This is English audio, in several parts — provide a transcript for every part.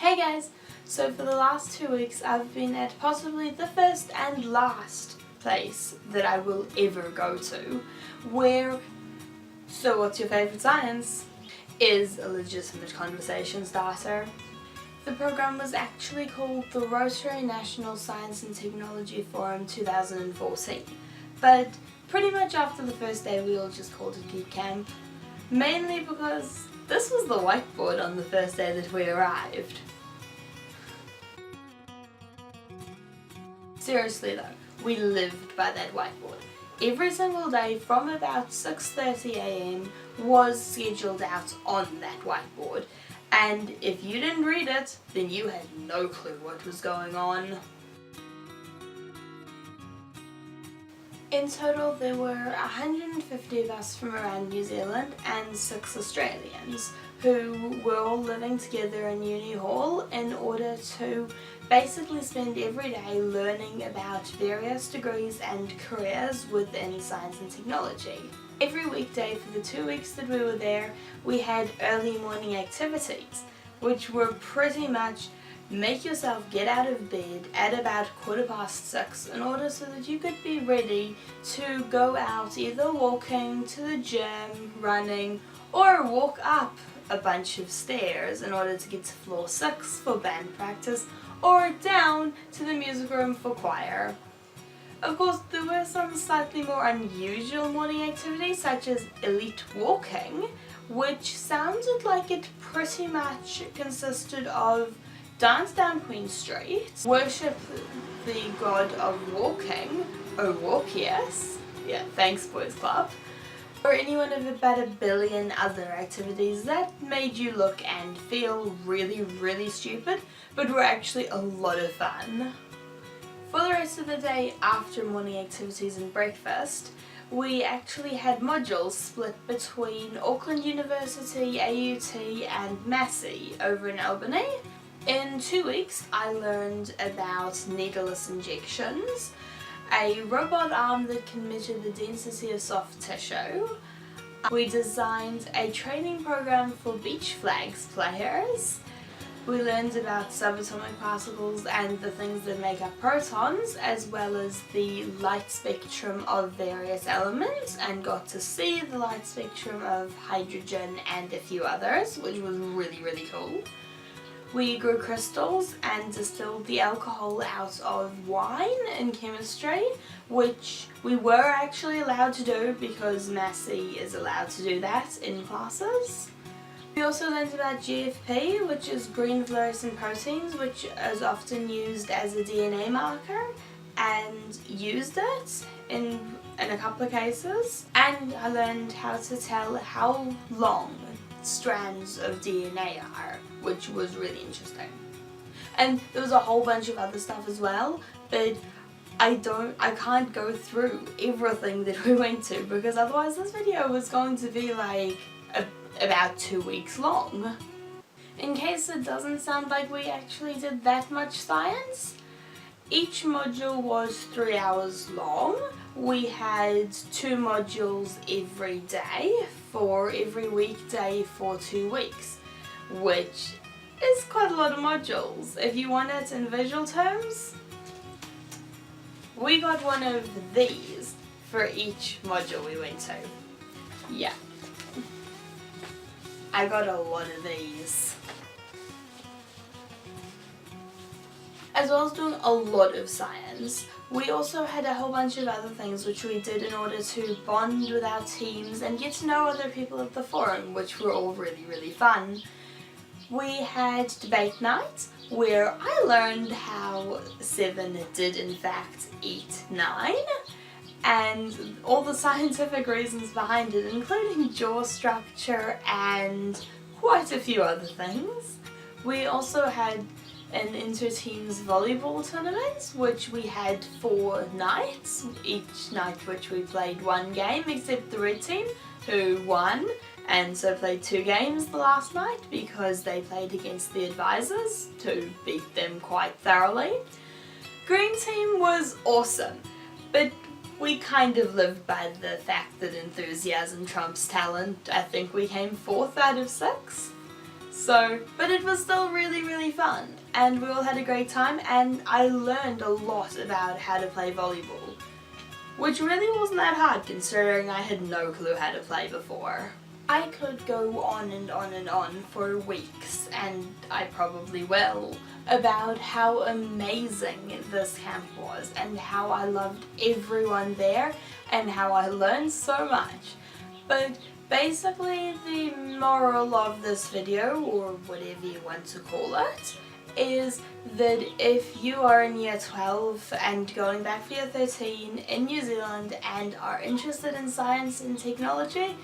Hey guys! So for the last 2 weeks I've been at possibly the first and last place that I will ever go to where "So what's your favourite science?" is a legitimate conversation starter. The program was actually called the Rotary National Science and Technology Forum 2014, but pretty much after the first day we all just called it Geek Camp, mainly because this was the whiteboard on the first day that we arrived. Seriously though, we lived by that whiteboard. Every single day from about 6:30 AM was scheduled out on that whiteboard, and if you didn't read it, then you had no clue what was going on. In total there were 150 of us from around New Zealand and 6 Australians who were all living together in Uni Hall in order to basically spend every day learning about various degrees and careers within science and technology. Every weekday for the 2 weeks that we were there, we had early morning activities, which were pretty much make yourself get out of bed at about 6:15 in order so that you could be ready to go out either walking to the gym, running, or walk up a bunch of stairs in order to get to floor 6 for band practice, or down to the music room for choir. Of course, there were some slightly more unusual morning activities such as elite walking, which sounded like it pretty much consisted of dance down Queen Street, worship the god of walking, oh walk yes, yeah thanks boys club, or any one of about a billion other activities that made you look and feel really stupid, but were actually a lot of fun. For the rest of the day after morning activities and breakfast, we actually had modules split between Auckland University, AUT and Massey over in Albany. In 2 weeks I learned about needleless injections, a robot arm that can measure the density of soft tissue. We designed a training program for beach flags players. We learned about subatomic particles and the things that make up protons, as well as the light spectrum of various elements, and got to see the light spectrum of hydrogen and a few others, which was really cool. We grew crystals and distilled the alcohol out of wine in chemistry, which we were actually allowed to do because Massey is allowed to do that in classes. We also learned about GFP, which is green fluorescent proteins, which is often used as a DNA marker, and used it in a couple of cases. And I learned how to tell how long strands of DNA are, which was really interesting. And there was a whole bunch of other stuff as well, but I can't go through everything that we went to because otherwise this video was going to be like about 2 weeks long. In case it doesn't sound like we actually did that much science, each module was 3 hours long. We had 2 modules every day for every weekday for 2 weeks, which is quite a lot of modules. If you want it in visual terms, we got one of these for each module we went to. Yeah. I got a lot of these. As well as doing a lot of science, we also had a whole bunch of other things which we did in order to bond with our teams and get to know other people at the forum, which were all really fun. We had debate night, where I learned how 7 did in fact eat 9, and all the scientific reasons behind it, including jaw structure and quite a few other things. We also had an inter-teams volleyball tournament, which we had 4 nights, each night which we played 1 game, except the red team, who won, and so played 2 games the last night because they played against the advisors to beat them quite thoroughly. Green team was awesome, but we kind of lived by the fact that enthusiasm trumps talent. I think we came 4th out of 6. But it was still really fun, and we all had a great time, and I learned a lot about how to play volleyball, which really wasn't that hard considering I had no clue how to play before. I could go on and on for weeks, and I probably will, about how amazing this camp was and how I loved everyone there and how I learned so much. But basically the moral of this video, or whatever you want to call it, is that if you are in year 12 and going back for year 13 in New Zealand and are interested in science and technology,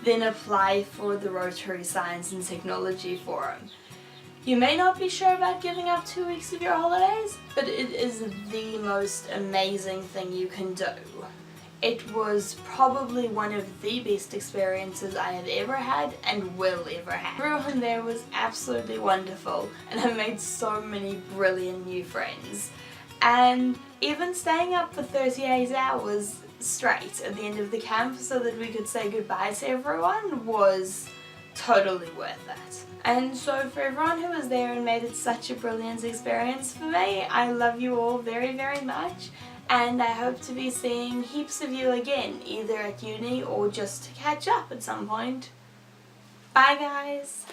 then apply for the Rotary Science and Technology Forum. You may not be sure about giving up 2 weeks of your holidays, but it is the most amazing thing you can do. It was probably one of the best experiences I have ever had and will ever have. Everyone there was absolutely wonderful, and I made so many brilliant new friends. And even staying up for 38 hours straight at the end of the camp so that we could say goodbye to everyone was totally worth it. And so for everyone who was there and made it such a brilliant experience for me, I love you all very much, and I hope to be seeing heaps of you again, either at uni or just to catch up at some point. Bye guys!